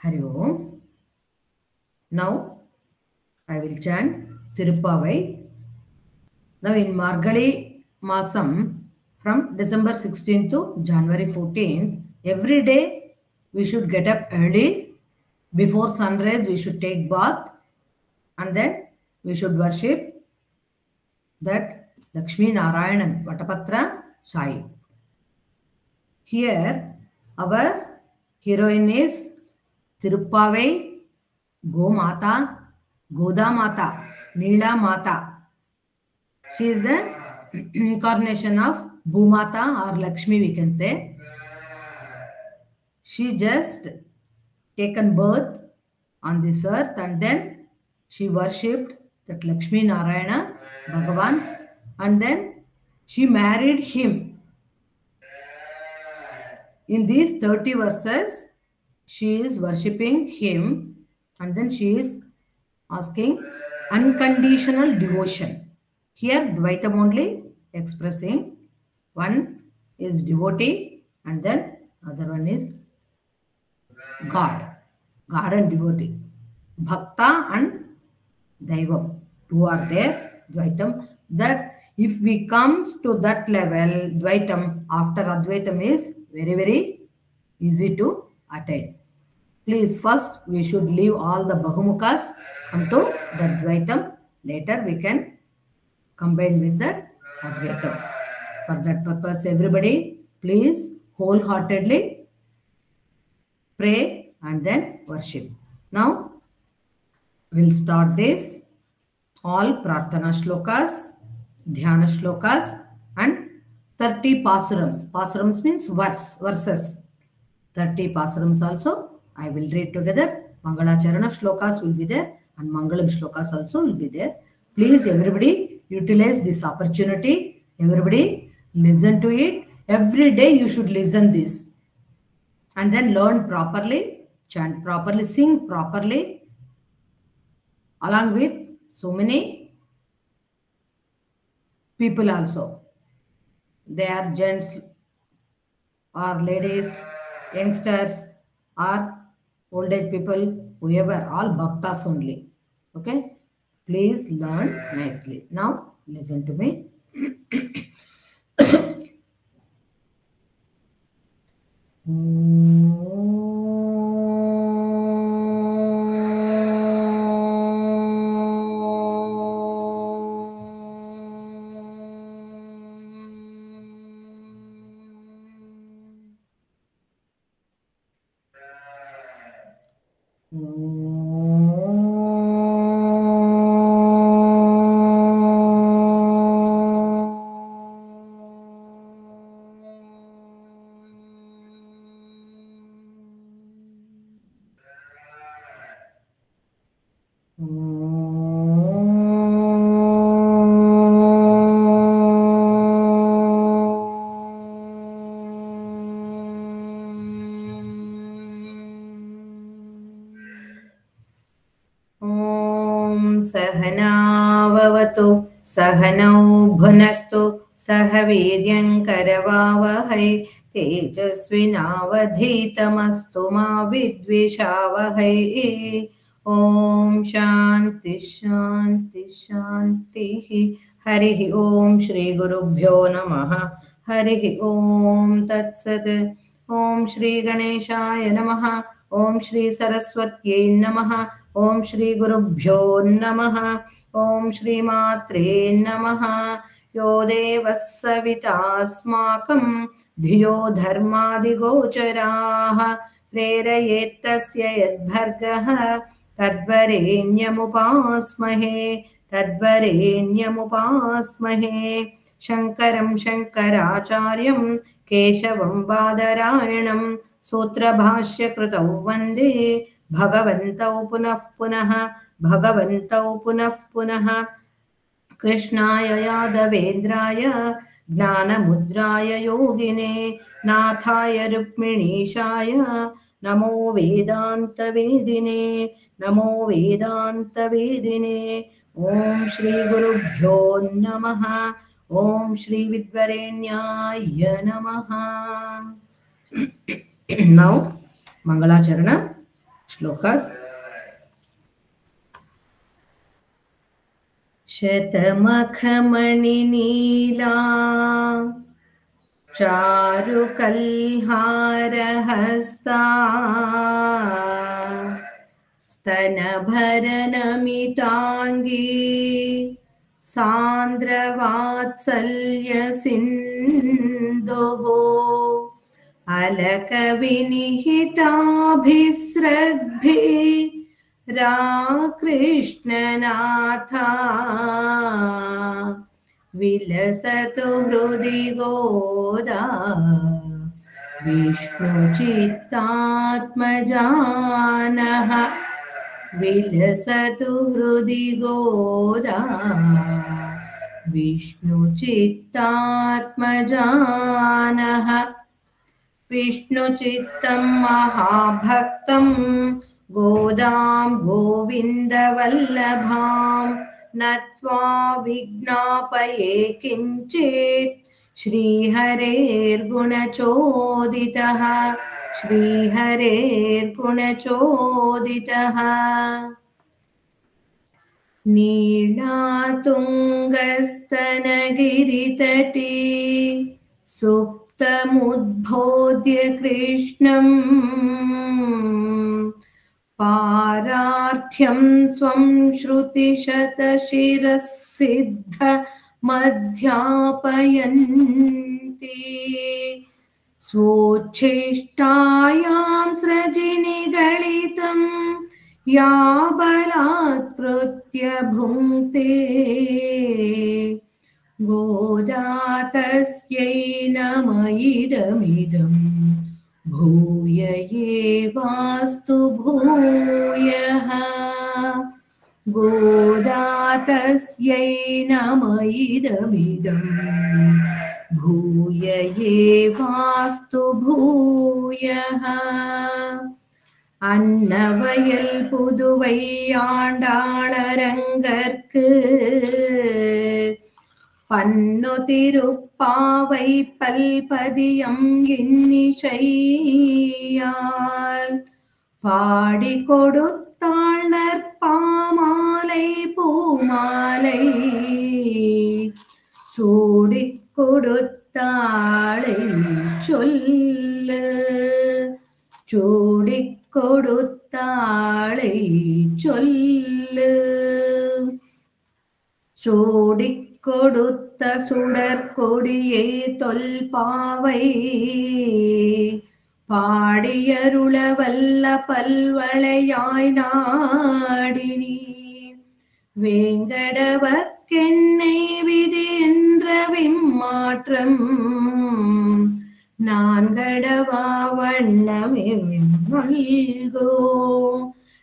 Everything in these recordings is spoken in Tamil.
Hari Om. Now I will chant Tirupavai. Now in Margali Masam, from December 16th to January 14th, every day we should get up early. Before sunrise, we should take bath and then we should worship that Lakshmi Narayanan, Vatapatra Sai. Here, our heroine is Tirupavai, Gomata, Goda Mata, Neela Mata. She is the incarnation of Bhumata or Lakshmi, we can say. She just taken birth on this earth and then she worshipped that Lakshmi Narayana Bhagavan and then she married him. In these 30 verses, she is worshipping him and then she is asking unconditional devotion. Here, Dvaitam only expressing. One is devotee and then other one is God. God and devotee. Bhakta and Daivam. Two are there, Dvaitam. That if we come to that level, Dvaitam after Advaitam is very, very easy to attain. Please, first we should leave all the Bahumukhas, come to that Dvaitam. Later we can combine with that Advaitam. For that purpose, everybody, please wholeheartedly pray and then worship. Now, we'll start this. All Prarthana Shlokas, Dhyana Shlokas and 30 Pasurams. Pasurams means verses. 30 Pasurams also I will read together. Mangalacharana Shlokas will be there and Mangalam Shlokas also will be there. Please, everybody, utilize this opportunity. Everybody, listen to it. Every day you should listen this. And then learn properly, chant properly, sing properly. Along with so many people also. They are gents or ladies, youngsters or old age people, whoever, all bhaktas only. Okay? Please learn nicely. Now, listen to me. सहनाववतु सहनौ भुनक्तु सह वीर्यङ्करवावहै तेजस्विनावधीतमस्तु मा विद्विषावहै ॐ शान्ति शान्ति शान्तिः हरिः ॐ श्रीगुरुभ्यो नमः हरिः ॐ तत्सत् ॐ श्रीगणेशाय नमः ॐ श्री सरस्वत्यै नमः ॐ श्री गुरुभ्यो नमः ॐ श्रीमात्रे नमः यो देवः सवितास्माकं धियो धर्मादिगोचराः प्रेरयेत्तस्य यद्भर्गः तद्वरेण्यमुपास्महे शङ्करं शङ्कराचार्यं केशवं बादरायणं सूत्रभाष्यकृतौ वन्दे भगवन्तौ पुनः पुनः कृष्णाय यादवेन्द्राय ज्ञानमुद्राय योगिने नाथाय रुक्मिणीशाय नमो वेदान्तवेदिने ॐ श्री गुरुभ्यो नमः ॐ श्री विद्वरेण्याय नमः. Now Mangalacharana Shlokas. शतमखमणिनीला चारुकल्हारहस्ता स्तनभरनमिताङ्गी सान्द्रवात्सल्यसिन्धुः अलकविनिहिताभिस्रग्भिः राकृष्णनाथा विलसतु हृदि गोदा विष्णुचित्तात्मजानः विलसतु हृदि गोदा विष्णुचित्तात्मजानः विष्णुचित्तं महाभक्तं गोदां गोविन्दवल्लभां नत्वा विज्ञापये किञ्चित् श्रीहरेर्गुणचोदितः श्रीहरेर्गुणचोदितः नीलातुङ्गस्तनगिरितटी सुप्तमुद्बोध्य कृष्णम् पारार्थ्यं स्वं श्रुतिशतशिरःसिद्धमध्यापयन्ति स्वोच्छिष्टायां सृजिनिगलितं या बलात्कृत्य भुङ्क्ते गोदा तस्यै नमः इदमिदम् भूय एवास्तु भूयः गोदा तस्यै नमः इदमिदम् भूय एवास्तु भूयः அன்னவயல் புதுவை ஆண்டாளரங்கற்கு பன்னு திருப்பாவை பல்பதியம் இன்னிசையால் பாடி கொடுத்தாள் நற்பாமாலை பூமாலை சூடிக் கொடுத்தாளை சொல்லு சூடிக் கொடுத்தாளை சொல்லு சூடிக் கொடுத்த சுடற்கொடியே தொல்பாவை பாடியருள வல்ல பல்வளையாய் நாடினி வேங்கடவர்க்கென்னை விதி என்ற விம்மாற்றம் நான்கடவா வண்ணமே நல்கோ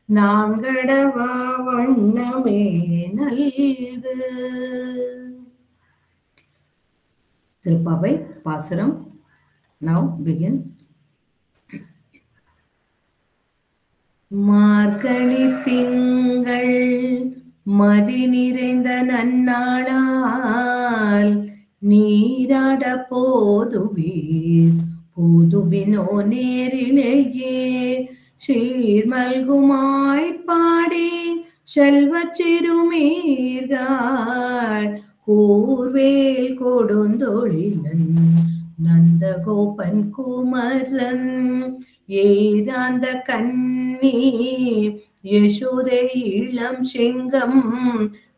நான்கடவா வண்ணமே நல்கு. திருப்பாவை பாசுரம். Now begin. மார்கழி திங்கள் மதி நிறைந்த நன்னாளால் நீராட போதுவீர் போதுவினோ நேரிலேயே சீர்மல்குமாய் பாடி செல்வச் சிறுமீர்கள் கூர்வேல் கொடுந்தொழிலன் நந்தகோபன் குமரன் ஏதாந்த கண்ணி யசோதை இளம் சிங்கம்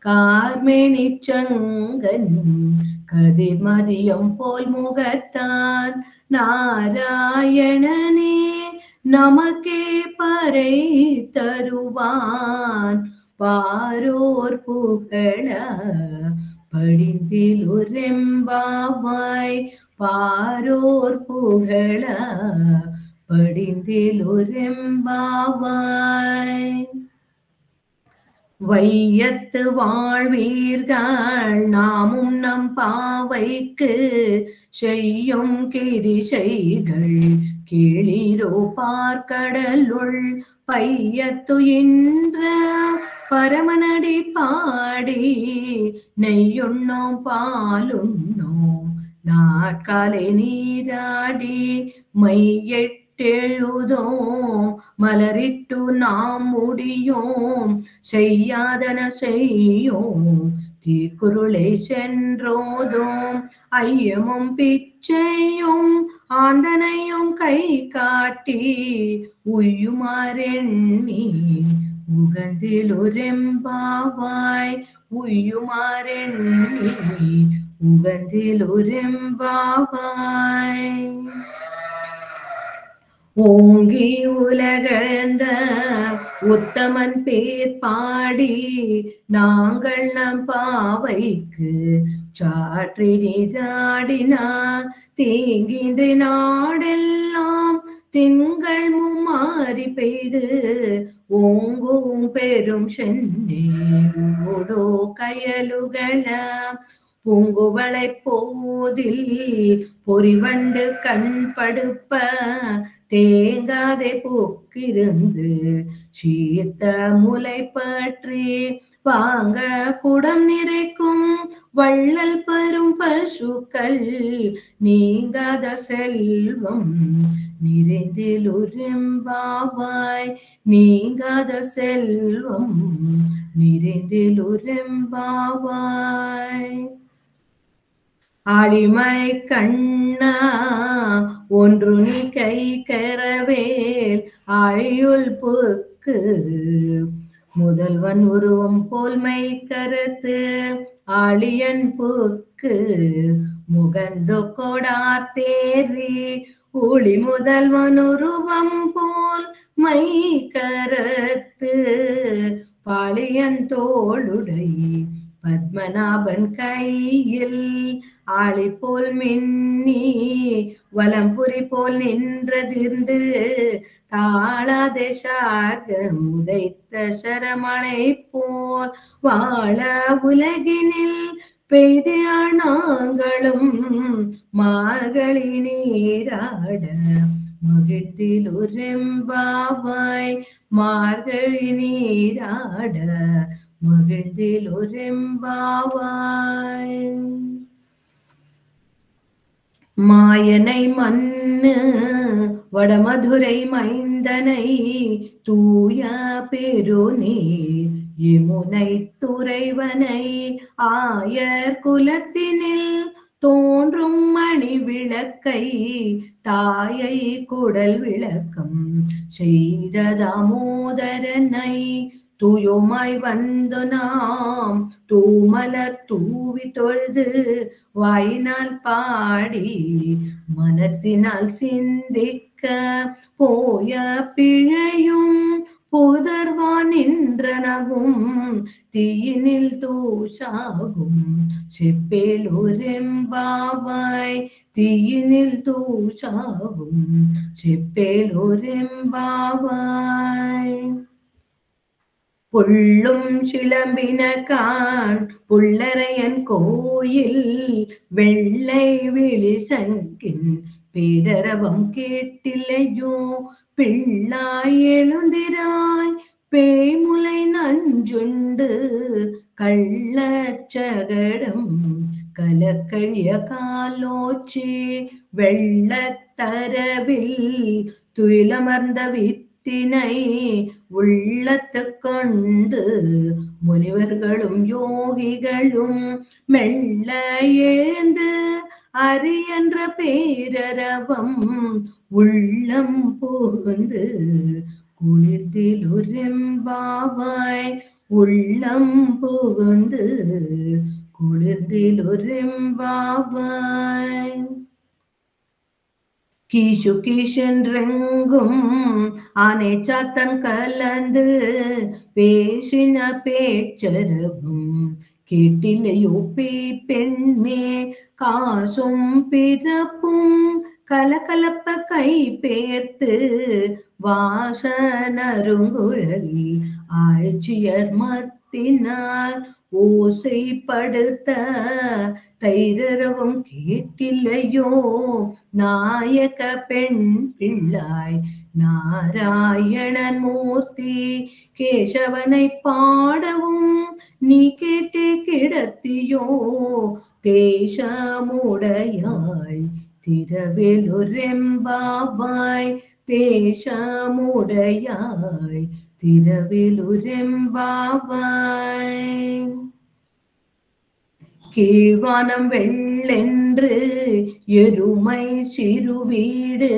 கார்மேனிச்சங்கன் கதிர்மதியம் போல் முகத்தான் நாராயணனே நமக்கே பறை தருவான் பாரோர் புகழ படிந்திலுரெம்பாவாய் பாரோர் புகழ படிந்திலுரெம்பாவாய். வையத்து வாழ்வீர்கள் நாமும் நம் பாவைக்கு செய்யும் கிரிசைகள் கீழிரோ பார்க்கடலுள் பையத்து என்ற பரமனடி பாடி நெய்யுண்ணோம் பாலுண்ணோம் நாட்காலை நீராடி மையெட்டிய எழுதோம் மலரிட்டு நாம் முடியோம் செய்யாதன செய்யோம் தீக்குருளை சென்றோதோம் ஐயமும் பிச்சையும் ஆந்தனையும் கை காட்டி உய்யுமாறெண்ணி உகந்தில் ஒரெம்பாவாய் உய்யுமாறெண்ணி உகந்தில் ஒரெம்பாவாய். ஓங்கி உலகளந்த உத்தமன் பேர் பாடி நாங்கள் நம் பாவைக்கு சாற்றி நீராடினார் தீங்கின்ற நாடெல்லாம் திங்கள் மும்மாறி பெய்து ஓங்கும் பெரும் சென்னேடோ கயலுகள பூங்குவளை போதில் பொறிவண்டு கண் படுப்ப தேங்காதை போக்கிருந்து சீர்த்த முலை பற்றி வாங்க குடம் நிறைக்கும் வள்ளல் பெரும் பசுக்கள் நீங்காத செல்வம் நிறைந்தில் ஒரெம்பாவாய் நீங்காத செல்வம் நிறைந்தில் ஒரெம்பாவாய். ஆழிமழை கண்ணா ஒன்று நீ கை கரவேல் ஆழியுள் புக்கு முதல்வன் உருவம் போல்மை கருத்து ஆழியன் புக்கு முகந்து கொடார் தேரி ஒளி முதல்வன் உருவம் போல் மை கருத்து பாளியன் தோளுடை பத்மநாபன் கையில் ஆளி போல் மின்னி வலம்புரி போல் நின்றதிர்ந்து தாளாதே சாக முதைத்த சரமணை போல் வாழ உலகினில் பெய்தியாள் நாங்களும் மார்கழி நீராட மகிழ்ந்தில் ஒரெம்பாவாய் மார்கழி நீராட மகிழ்ந்தில் ஒரெம்பாவாய். மாயனை மன்னு வடமதுரை மைந்தனை தூய பெருநீர் யமுனை துறைவனை ஆயர் குலத்தினில் தோன்றும் மணி விளக்கை தாயை குடல் விளக்கம் செய்த தாமோதரனை தூயோமாய் வந்து நாம் தூமலர் தூவி தொழுது வாயினால் பாடி மனத்தினால் சிந்திக்க போய பிழையும் புதர்வான் நின்றனவும் தீயினில் தூஷாகும் செப்பேல் ஒரெம்பாவாய் தீயினில் தூஷாகும் செப்பேல் ஒரெம்பாவாய். புள்ளும் சிலம்பினகான் புள்ளரையன் கோயில் வெள்ளை விழி சங்கின் பேரரவம் கேட்டிலையோ பிள்ளாய் எழுந்திராய் பேய்முலை நஞ்சுண்டு கள்ளச்சகடம் கலக்கழிய காலோச்சி வெள்ளத்தரவில் துயிலமர்ந்த வித்தினை உள்ளத்து கொண்டு முனிவர்களும் யோகிகளும் மெல்ல எழுந்து அரியன்ற பேரரவம் உள்ளம் புகுந்து குளிர்ந்தில் ஒரெம்பாவாய் உள்ளம் புகுந்து குளிர்ந்தில் ஒரெம்பாவாய். கீசு கீஷென்றெங்கும் ஆனை சாத்தன் கலந்து பேசின பேச்சரவும் கேட்டிலையோ பெண்ணே காசும் பிறப்பும் கலகலப்ப கை பேர்த்து வாசனருங்குழல் ஆய்ச்சியர் மத்தினால் ஓசைப்படுத்த தைரரவும் கேட்டிலையோ நாயக பெண் பிள்ளாய் நாராயணன் மூர்த்தி கேசவனை பாடவும் நீ கேட்டு கிடத்தியோ தேசமுடையாய் திரவேல் ஒரெம்பாவாய் தேசமுடையாய் திரவேலுரெம்பாவாய். கீழ்வானம் வெள்ளென்று எருமை சிறுவீடு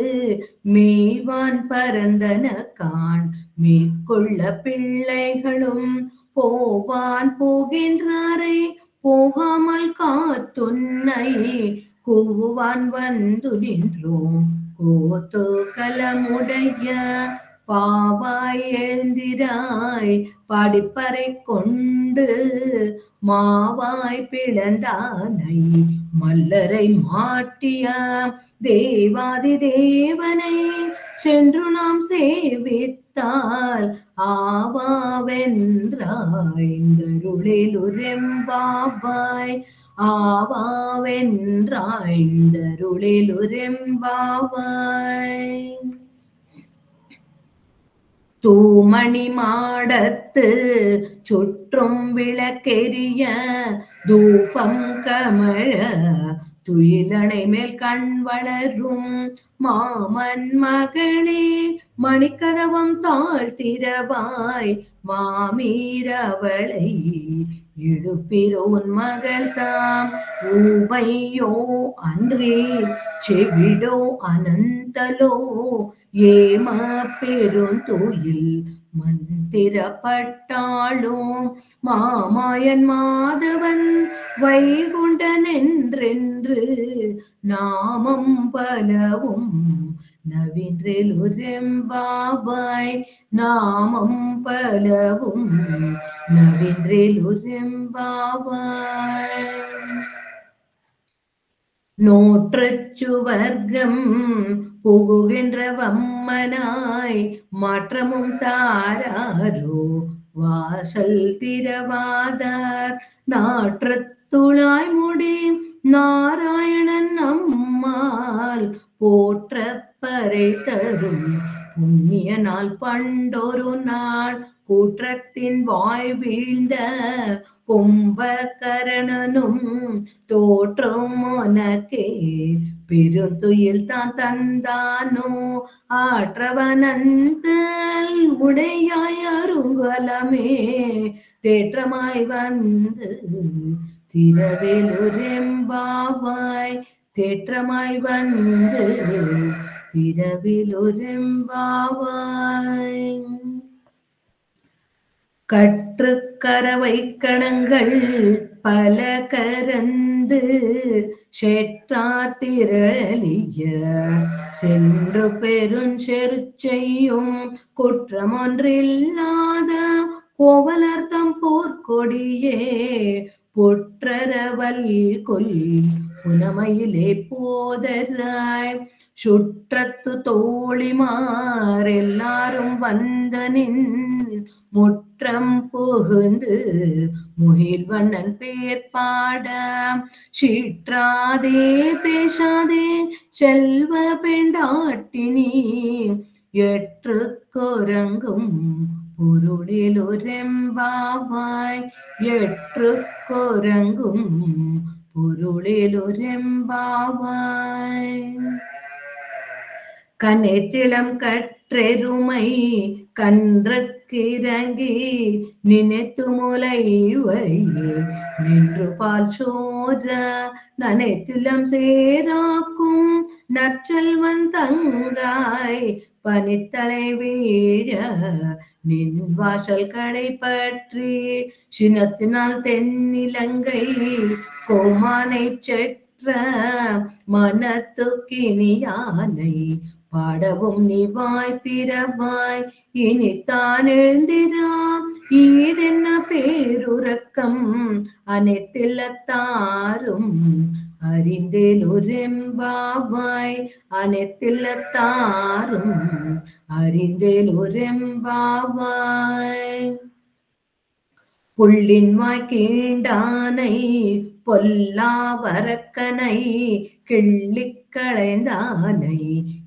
மேய்வான் பரந்தன கான் மேற்கொள்ள பிள்ளைகளும் போவான் போகின்றாரை போகாமல் காத்துன்னை கூவான் வந்து நின்றோம் கோத்து கலமுடைய பாவாய் எழுந்திராய் படிப்பறை கொண்டு மாவாய் பிளந்தானை மல்லரை மாட்டிய தேவாதி தேவனை சென்று நாம் சேவித்தால் ஆவாவென்றாய்ந்தருளிலுரெம்பாவாய் ஆவாவென்றாய்ந்தருளிலுரெம்பாவாய். தூமணி மாடத்து சுற்றும் விளக்கெரிய தூபம் கமழ துயிலணை மேல் கண் வளரும் மாமன் மகளே மணிக்கதவம் தாழ்த்திரவாய் மாமீரவளை இழுப்பிரோன் மகள் தாம் ஊமையோ அன்றே செவிடோ அனந்தலோ ஏம பெருந்தோயில் மந்திரப்பட்டாளோ மாமாயன் மாதவன் வைகுண்டன் என்றென்று நாமம் பலவும் நவீன்றேலுரெம்பாவாய் நாமம் பலவும் நவீன்றேலுரெம்பாவாய். நோற்றுச் சுவர்க்கம் புகுகின்ற வம்மனாய் மாற்றமும் தாராரோ வாசல் திரவாதார் நாற்றத்துளாய் முடி நாராயணன் நம்மால் போற்ற பறை தரும் புண்ணிய நாள் பண்டொரு நாள் கூற்றத்தின் வாய் வீழ்ந்த கும்பகரணனும் தோற்றும் உனக்கே பெருந்துயில் தான் தந்தானோ ஆற்றவனந்தல் உடையாய் அருங்கலமே தேற்றமாய் வந்து திரவேலுரெம்பாவாய் தேற்றமாய் வந்து திரவேலுரெம்பாவாய். கற்றுக்கரவை கணங்கள் பல கரந்து செற்றார் திரளிய சென்று பெருஞ்செருச்செய்யும் குற்றமொன்றில்லாத கோவலர்த்தம் போர்க்கொடியே பொற்றரவல் கொல் புனமையிலே போதராய் சுற்றத்து தோழிமார் எல்லாரும் வந்தனின் முற்றம் புகுந்து முகில்வண்ணன் பேர் பாட சீற்றாதே பேசாதே செல்வ பெண்டாட்டினி எற்று குரங்கும் பொருளிலுரெம்பாவாய் எற்று குரங்கும் பொருளிலுரெம்பாவாய். கனைத்திளம் கற்றெருமை கன்றக்கிறங்கி நினைத்து முலை வழியே நின்று பால் சோர நனைத்திலம் சேராக்கும் நற்செல்வன் தங்காய் பனித்தலை வீழ நின் வாசல் கடை பற்றி சினத்தினால் தென்னிலங்கை கோமானை செற்ற மனத்துக்கினியானை பாடவும் நிவாய் திரவாய் இனித்தான் எழுந்திராம் ஈதென்ன பேருறக்கம் அனைத்தில்லத்தாரும் அறிந்தேலுரெம்பாவாய் அனைத்தில்லத்தாரும் அறிந்தேலுரெம்பாவாய். புள்ளின் வாய் கீண்டானை பொல்லாவரக்கனை கிள்ளிக் களைந்தானை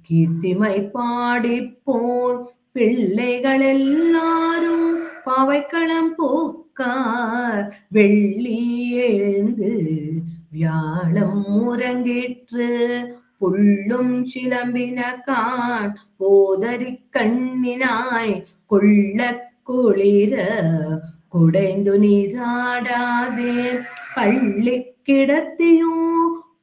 கீர்த்திமை பாடிப்போர் பிள்ளைகள் எல்லாரும் பாவைக்களம் போக்கார் வெள்ளி எழுந்து வியாழம் முறங்கிற்று புள்ளும் சிலம்பின கான் போதறி கண்ணினாய் கொள்ள குளிர குடைந்து நீராடாதே பள்ளி கிடத்தியோ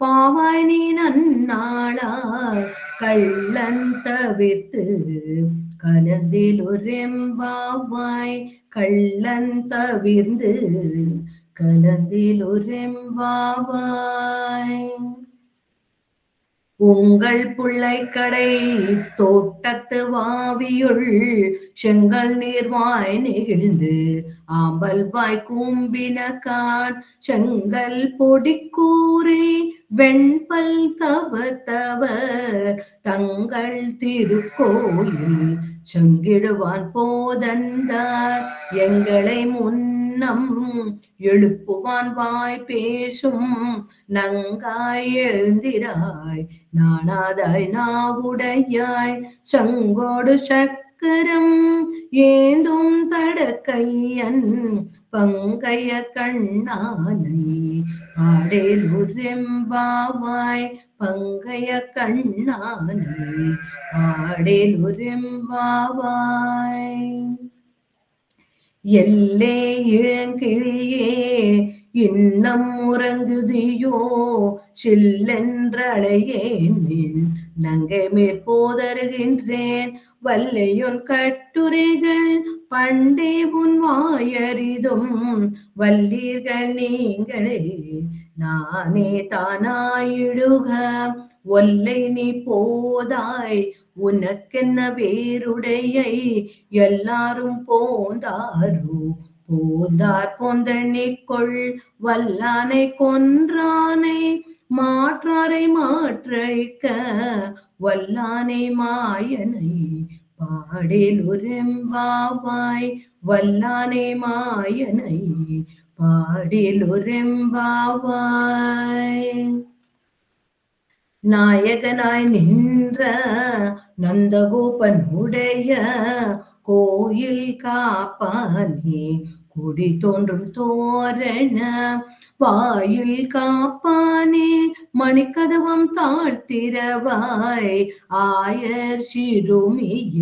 பாவாய் நீ நன்னாளார் கள்ளன் தவிர்த்து கலந்திலொரெம்பாவாய் கள்ளன் தவிர்ந்து கலந்திலொரெம்பாவாய். உங்கள் புள்ளைக்கடை தோட்டத்து வாவியுள் செங்கல் நீர்வாய் நெகிழ்ந்து ஆம்பல் வாய் கூம்பின கான் செங்கல் பொடிக்கூரை வெண்பல் தவத்தவர் தங்கள் திருக்கோயில் செங்கிடுவான் போதந்தார் எங்களை முன்னம் எழுப்புவான் வாய் பேசும் நங்காய் எழுந்திராய் நாணாதாய் நாவுடையாய் சங்கோடு சக்கரம் ஏந்தும் தடக்கையன் பங்கைய கண்ணானை பாடேலுரெம்பாவாய் பங்கைய கண்ணானை பாடேலுரெம்பாவாய். எல்லே இளங்கிழியே இன்னம் உறங்குதியோ சில்லென்றழையேன் நங்கை மேற்போதருகின்றேன் வல்லையொன் கட்டுரைகள் பண்டே உன் வாயறிதும் வல்லீர்கள் நீங்களே நானே தானாயிடுக ஒல்லை நீ போதாய் உனக்கென்ன வேறுடையை எல்லாரும் போந்தாரோ போந்தார் போந்தண்ணிக்கொள் வல்லானை கொன்றானை மாற்றாரை மாற்றழிக்க வல்லானை மாயனை பாடேலுரெம்பாவாய் வல்லானை மாயனை பாடேலுரெம்பாவாய். நாயகனாய் நின்ற நந்தகோபனுடைய கோயில் காப்பானே குடி தோன்றும் தோரண வாயில் காப்பானே மணிக்கதவம் தாழ்த்திரவாய் ஆயர் சிறுமிய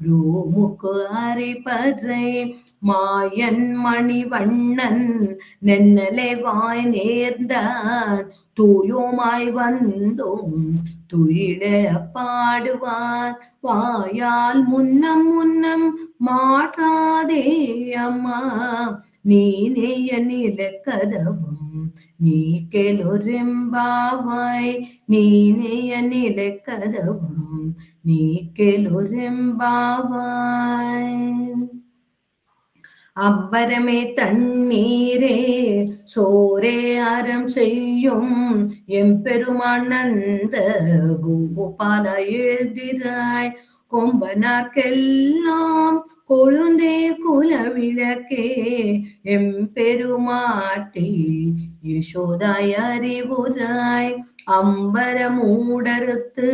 ரோமுக்கு அரைப்பறை மாயன் மணிவண்ணன் நென்னலை வாய் நேர்ந்தான் தூயோமாய் வந்தோம் துயில பாடுவான் வாயால் முன்னம் முன்னம் மாற்றாதே அம்மா நீ நெய்ய நிலக்கதவும் நீ கெலொரெம்பாவாய் நீ நெய்ய நிலக்கதவும் நீ கெலொரெம்பாவாய். அம்பரமே தண்ணீரே சோரே அறம் செய்யும் எம்பெருமான் நந்த கோபால எழுதிராய் கொம்பனார்க்கெல்லாம் கொழுந்தே குலவிளக்கே எம்பெருமாட்டி யசோதாய் அறிவுராய் அம்பர மூடறுத்து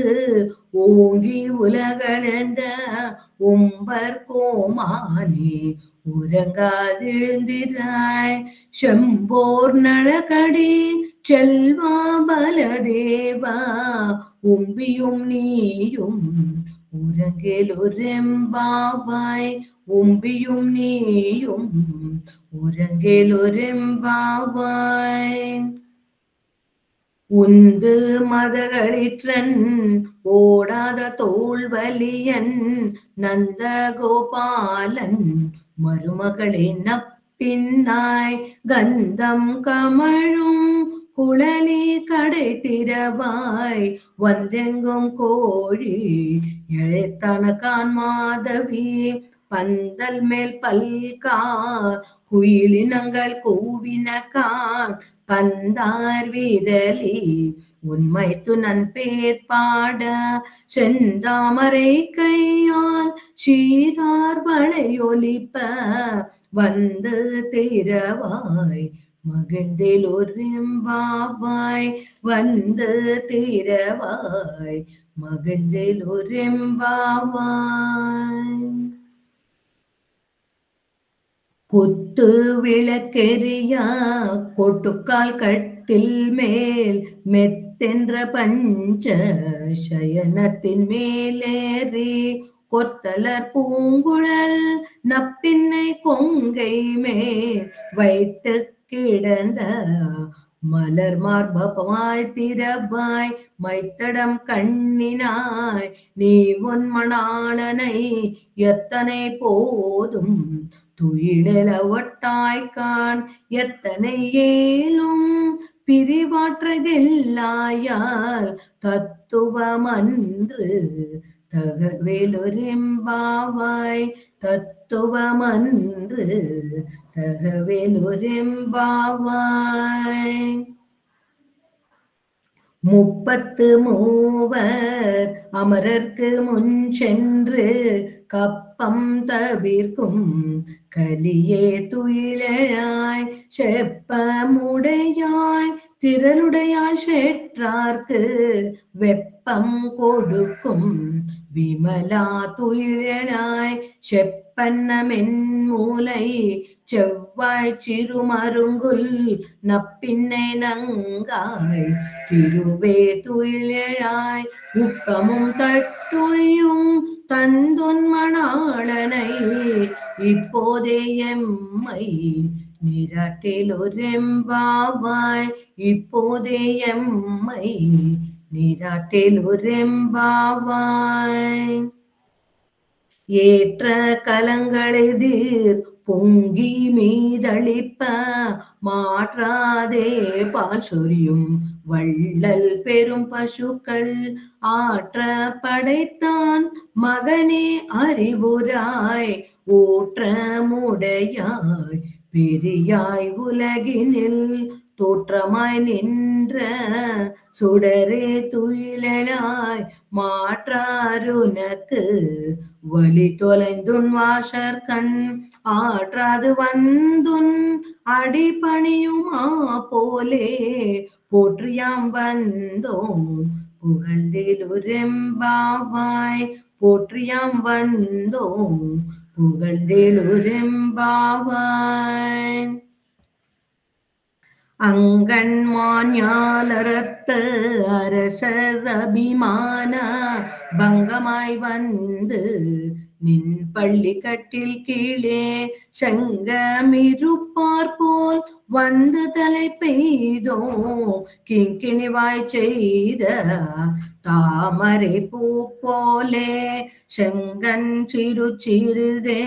ஓங்கி உலகளந்த உம்பர் கோமானே உறங்காதெழுந்திராய் செம்போர் நலகடி செல்வா பலதேவா உம்பியும் நீயும் உறங்கேலொரெம்பாவாய் உம்பியும் நீயும் உறங்கேலொரெம்பாவாய். உந்து மதகளிற்றன் ஓடாத தோல்வலியன் நந்த கோபாலன் மருமகளே நப்பின்னாய் கந்தம் கமழும் குழலி கடை திறவாய் வந்தெங்கும் கோழி இழைத்தனக்கான் மாதவி பந்தல் மேல் பல்கார் குயிலினங்கள் கூவின கான் பந்தார் வீரலி உண்மை துணன் பேர் பாட செந்தாமரை கையால் சீரார் வளையொலிப்ப வந்து திரவாய் மகிழ்ந்தேலொரெம்பாவாய் வந்து திரவாய் மகிழ்ந்தேலொரெம்பாவாய். குத்து விளக்கெரியா கொட்டுக்கால் கட்டில் மேல் மெத்த தென்ற பஞ்ச சயனத்தின் மேலேறி கொத்தலர் பூங்குழல் நப்பின்னை கொங்கை மேல் வைத்து கிடந்த மலர் மார்பமாய் திரவாய் மைத்தடம் கண்ணினாய் நீ உன் மணாளனை எத்தனை போதும் துயிலெல ஒட்டாய்கான் எத்தனை ஏலும் பிரிவாற்றகில்லாயால் தத்துவமன்று தகவெலுரெம்பாவாய் தத்துவமன்று தகவெலுரெம்பாவாய். 33 அமரர்க்கு முன் சென்று கப்பம் தவிர்க்கும் கலியே துயிலாய் செப்பமுடையாய் திரளுடையாய் செற்றார்க்கு வெப்பம் கொடுக்கும் விமலா துயிலாய் செப்பன்னமென் மூலை செவ்வாய் சிறுமருங்குல் நப்பின்னை நங்காய் திருவே துயிலாய் உக்கமும் தட்டுழியும் தந்தொன் மணாளனை இப்போதே எம்மை நீராட்டிலொரெம்பாவாய் இப்போதே எம்மை நீராட்டிலொரெம்பாவாய். ஏற்ற கலங்களெதிர் பொங்கி மீதளிப்ப மாற்றாதே பால் சொரியும் வள்ளல் பெரும் பசுக்கள் ஆற்ற படைத்தான் மகனே அறிவுராய் ஊற்றமுடையாய் பெரியாய் உலகினில் தோற்றமாய் நின்ற சுடரே துயிலாய் மாற்றாருனக்கு வலி தொலைந்துன் வாசற்கண் ஆற்றாது வந்துன் அடிபணியுமா போலே போற்றியாம் வந்தோம் புகழ்ந்தேலுரெம்பாவாய் போற்றியாம் வந்தோம் புகழ்ந்தேலுரெம்பாவாய். அங்கண்மான் ஞாலரத்து அரசர் அபிமான பங்கமாய் வந்து நின் பள்ளி கட்டில் கீழே செங்கமிருப்பார் போல் வந்து தலை பெய்தோம் கிங்கிணிவாய் செய்த தாமரை பூ போலே செங்கன் சிறு சிறுதே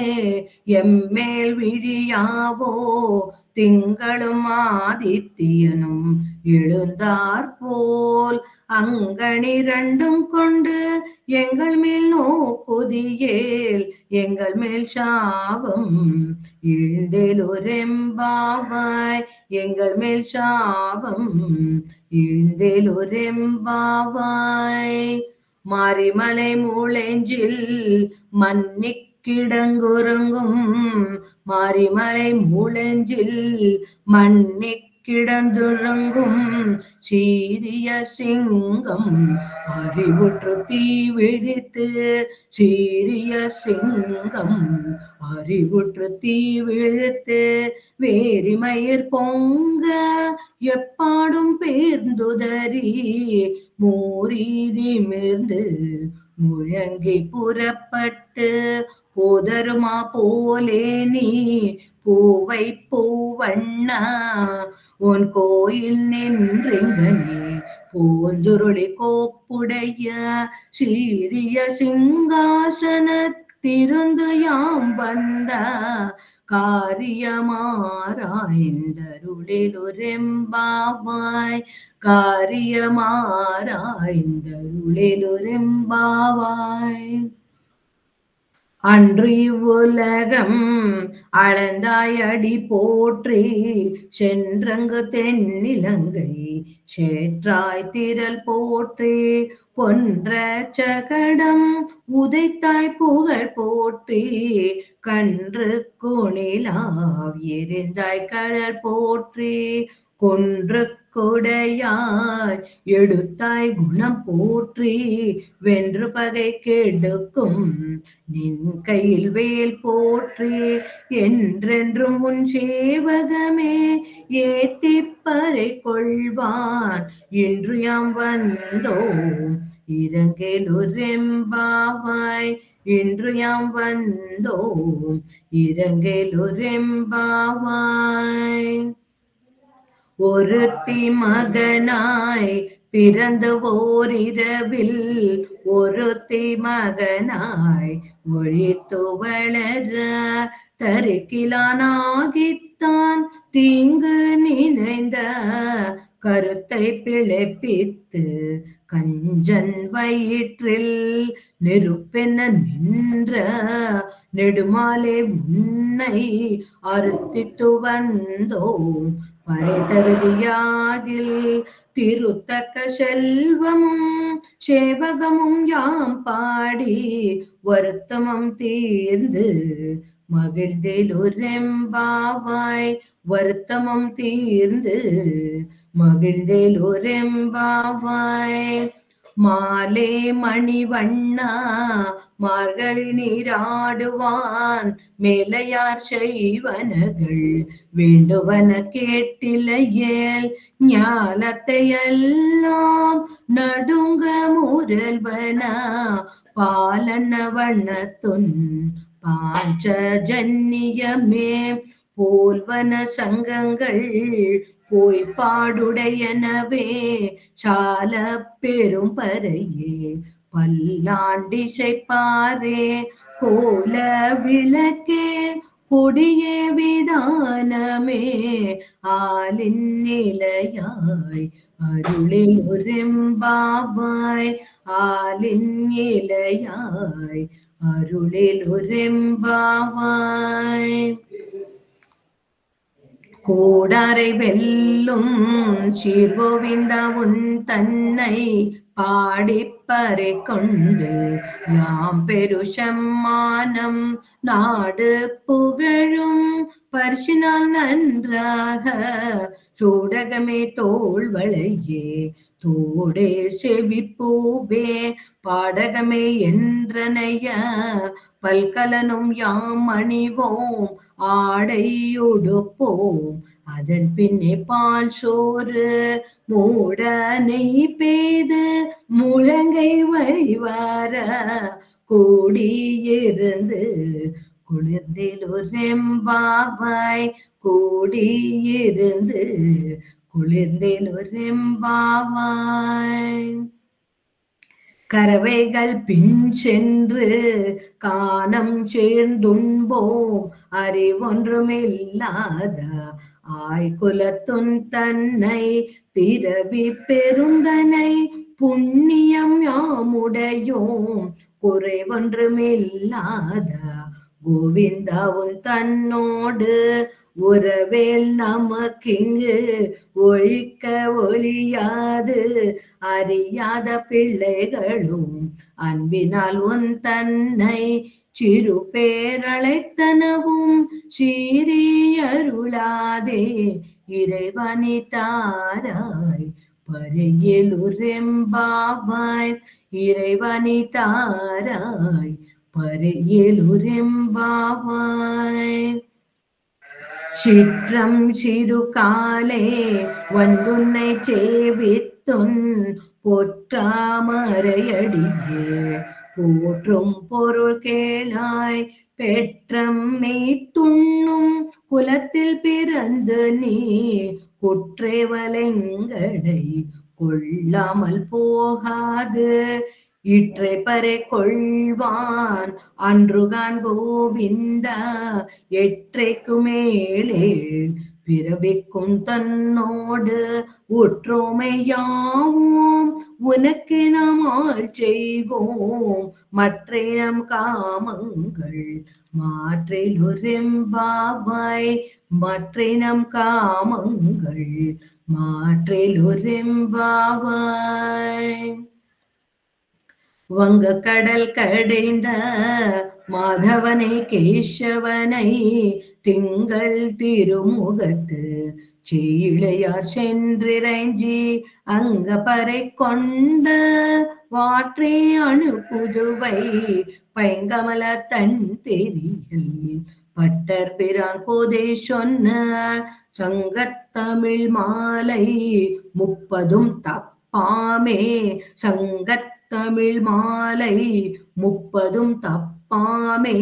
எம்மேல் விழியாவோ திங்களும் ஆதித்தியனும் எழுந்தார் போல் அங்கணிரண்டும் கொண்டு எங்கள் மேல் நோக்குதியேல் எங்கள் மேல் சாபம் எழுந்தேலுரெம்பாவாய் எங்கள் மேல் சாபம் எழுந்தேலுரெம்பாவாய். மாரிமலை மூளெஞ்சில் மன்னிக் கிடங்குறங்கும் மாரிமலை மூளெஞ்சில் மன்னிக் கிடந்துறங்கும் சீரிய சிங்கம் அறிவுற்று தீ விழித்து சீரிய சிங்கம் அறிவுற்று தீ விழித்து வேரிமயிர் பொங்க எப்பாடும் பேர்ந்துதறி மூரி நிமிர்ந்து முழங்கி புறப்பட்டு போதருமா போலே நீ பூவை பூவண்ணா உன் கோயில் நின்றிங்கனே போந்துருளி கோப்புடைய சீரிய சிங்காசனத்திருந்து யாம் வந்த காரியமாராய்ந்தருளிலுரெம்பாவாய் காரியமாராய்ந்தருளிலுரெம்பாவாய். அன்று இவ்வுலகம் அளந்தாய் அடி போற்றி சென்றங்கு தென்னிலங்கை சேற்றாய் திரள் போற்றி பொன்ற சகடம் உதைத்தாய் புகழ் போற்றி கன்று குணிலாவ் எரிந்தாய் கடல் போற்றி கொன்று கொடையாய் எடுத்தாய் குணம் போற்றி வென்று பகை கெடுக்கும் நின் கையில் வேல் போற்றி என்றென்றும் உன் சேவகமே ஏத்திப்பறை கொள்வான் இன்று யாம் வந்தோம் இரங்கேலொரெம்பாவாய் இன்று யாம் வந்தோம் இரங்கேலொரெம்பாவாய். ஒருத்தி மகனாய் பிறந்து ஓரிரவில் ஒருத்தி மகனாய் ஒழித்து வளர தருக்கிலானாகித்தான் தீங்கு நினைந்த கருத்தை பிழைப்பித்து கஞ்சன் வயிற்றில் நெருப்பென நின்ற நெடுமாலே உன்னை அறுத்தித்து வந்தோம் பறைதருதியாகில் திருத்தக்க செல்வமும் சேவகமும் யாம் பாடி வருத்தமும் தீர்ந்து மகிழ்ந்தேலொரெம்பாவாய் வருத்தமும் தீர்ந்து மகிழ்ந்தேலொரெம்பாவாய். மாலே மணிவண்ணா மார்கழி நீராடுவான் மேலையார் செய்வனகள் வேண்டுவன கேட்டிலையேல் ஞானத்தை எல்லாம் நடுங்க முரல்வன பாலன வண்ணத்துன் பாஞ்ச ஜன்னியமே போல்வன சங்கங்கள் போய் பாடுடையனவே சால பெரும் பறையே பல்லாண்டிசைப்பாரே கோல விளக்கே கொடியே விதானமே ஆலின் நிலையாய் அருளில் ஒரெம்பாவாய் ஆலின் நிலையாய் அருளில் ஒரெம்பாவாய். கோடாரை வெல்லும் ஸ்ரீகோவிந்தா உன் தன்னை பாடிப்பறை கொண்டு யாம் பெருஷம்மானம் நாடு புகழும் பரிசினால் நன்றாக சூடகமே தோள்வளையே தோடே செவிப்பூவே பாடகமே என்றனைய பல்கலனும் யாம் அணிவோம் ஆடையுடுப்போம் அதன் பின்னே பால் சோறு மூட நெய் பேது முழங்கை வழிவார கூடியிருந்து குளிர்ந்தேலொரெம்பாவாய் கூடியிருந்து குளிர்ந்தேலொரெம்பாவாய். கறவைகள் பின் சென்று கானம் சேர்ந்துண்போம் அறிவொன்றுமில்லாத ஆய்குலத்துன் தன்னை பிறவி பெருந்தனை புண்ணியம் யாமுடையோம் குறைவொன்றுமில்லாத கோவிந்தாவும் தன்னோடு உறவேல் நமக்கிங்கு ஒழிக்க ஒழியாது அறியாத பிள்ளைகளும் அன்பினால் உன் தன்னை சிறு பேரழைத்தனவும் சீரி அருளாதே இறைவனி தாராய் பறையேலொரெம்பாவாய் இறைவனி தாராய் பறையேலொரெம்பாவாய். சிற்றம் சிறு காலே வந்துன்னை சேவித்துன் பொற்றாமரையடியே போற்றும் பொருள் கேளாய் பெற்றம் மெய்த்துண்ணும் குலத்தில் பிறந்து நீ குற்றேவலங்களை கொள்ளாமல் போகாது இற்றை பறை கொள்வான் அன்றுகான் கோவிந்தா எற்றைக்கு மேலே பிறவிக்கும் தன்னோடு உற்றோமையாவோம் உனக்கு நாம் ஆள் செய்வோம் மற்றை நம் காமங்கள் மாற்றேலொரெம்பாவாய் மற்றை நம் காமங்கள் மாற்றேலொரெம்பாவாய். வங்க கடல் கடைந்த மாதவனை கேசவனை திங்கள் திருமுகத்து செய்யிழையார் சென்றிறைஞ்சி அங்கபறை கொண்ட வாற்றே அணு புதுவை பைங்கமல தன் தெரியல் பட்டர் பிரான் கோதை சொன்ன சங்கத்தமிழ் மாலை 30 தப்பாமே சங்கத்தமிழ் மாலை 30 தப்பாமே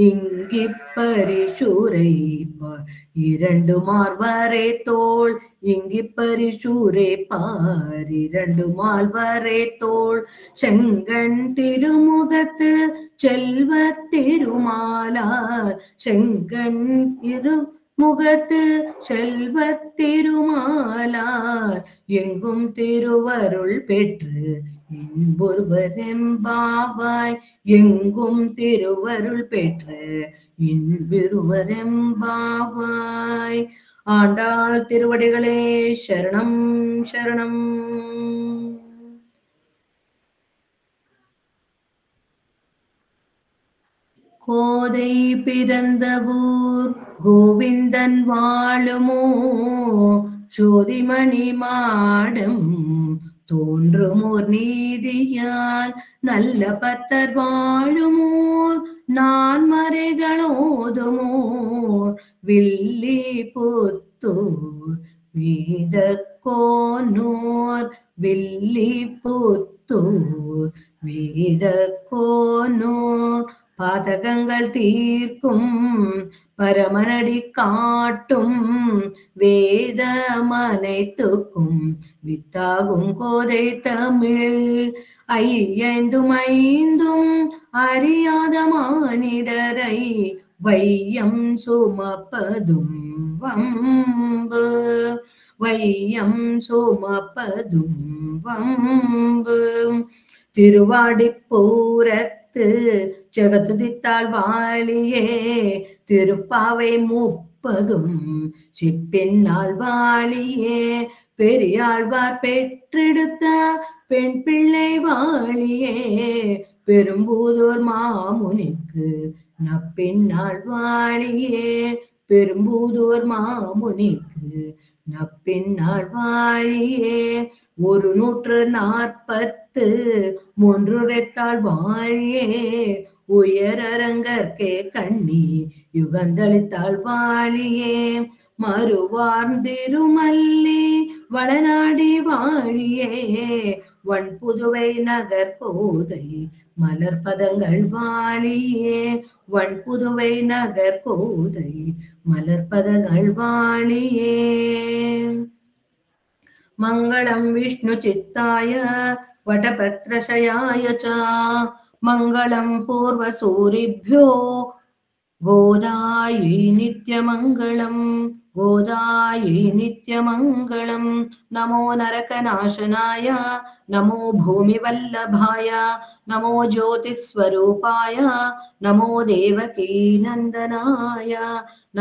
இங்கிப்பரிசூரைப்பார் 2 மார்வரை தோள் இங்கிப்பரிசூரைப்பார் 2 மால்வரை தோள் செங்கண் திருமுகத்து செல்வத் திருமாலார் செங்கண் முகத்து செல்வத் திருமாலார் எங்கும் திருவருள் பெற்று இன்புறுவரெம்பாவாய் எங்கும் திருவருள் பெற்று இன்புறுவரெம்பாவாய். ஆண்டாள் திருவடிகளே சரணம் சரணம். கோதை பிறந்த ஊர் கோவிந்தன் வாழுமோ சோதிமணி மாடம் தோன்றுமோர் நீதியால் நல்ல பத்தர் வாழுமோர் நான்மறைகளோதுமோர் வில்லி புத்தூர் வேதக்கோனூர் வில்லி புத்தூர் வேதக்கோனூர் பாதகங்கள் தீர்க்கும் பரமனடி காட்டும் வேதமனைத்துக்கும் வித்தாகும் கோதை தமிழ் ஐந்தும் அறியாத மானிடரை வையம் சுமப்பதும் வம்பு வையம் சுமப்பதும் வம்பு. திருவாடிப்பூரத்து ஜெகதுதித்தாள் வாழியே திருப்பாவை 30 சிப்பின்னால் வாழியே பெரியாழ்வார் பெற்றெடுத்த பெண் பிள்ளை வாழியே பெரும்பூதூர் மாமுனிக்கு நப்பின்னாள் வாழியே பெரும்பூதூர் மாமுனிக்கு நப்பின்னாள் வாழியே 140 வாழியே உயரரங்கற்கே கண்ணி யுகந்தளித்தாள் வாழியே மறுவார்ந்திருமல்லி வளநாடி வாழியே வன்புதுவை நகர் கோதை மலர்பதங்கள் வாழியே வன்புதுவை நகர் கோதை மலர்பதங்கள் வாழியே. மங்களம் விஷ்ணு சித்தாய வடபத்ரசயாய ச மங்களம் பூர்வசூரிभ्यो கோதாயை நித்யமங்களம் கோதாயை நித்யமங்களம். நமோ நரகநாசனாய நமோ பூமிவல்லபாய நமோ ஜோதிஸ்வரூபாய நமோ தேவகீ நந்தனாய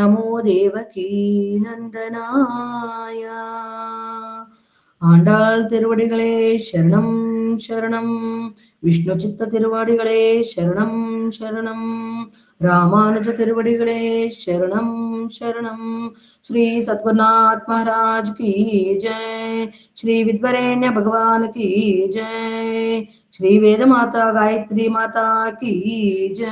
நமோ தேவகீ நந்தனாய. ஆண்டாள் திருவடிகளே சரணம் சரணம். விஷ்ணு சித்த திருவடிகளே சரணம் சரணம். ராமானுஜ திருவடிகளே சரணம் சரணம். श्री सद्गुरुनाथ महाराज की जय. श्री विद्वरेण्य भगवान की जय. श्री वेद माता गायत्री माता की जय.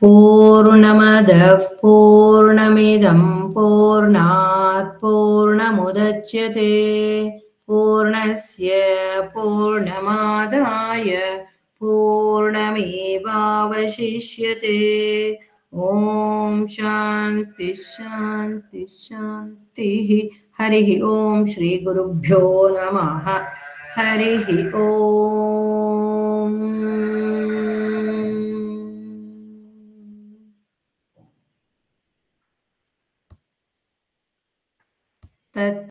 पूर्णमदः पूर्णमिदं पूर्णात् पूर्णमुदच्यते पूर्णस्य पूर्णमादाय पूर्णमेवावशिष्यते. ओम शांति शांति शांति. हरि ओम. श्री गुरुभ्यो नमः. हरि ओम. तत्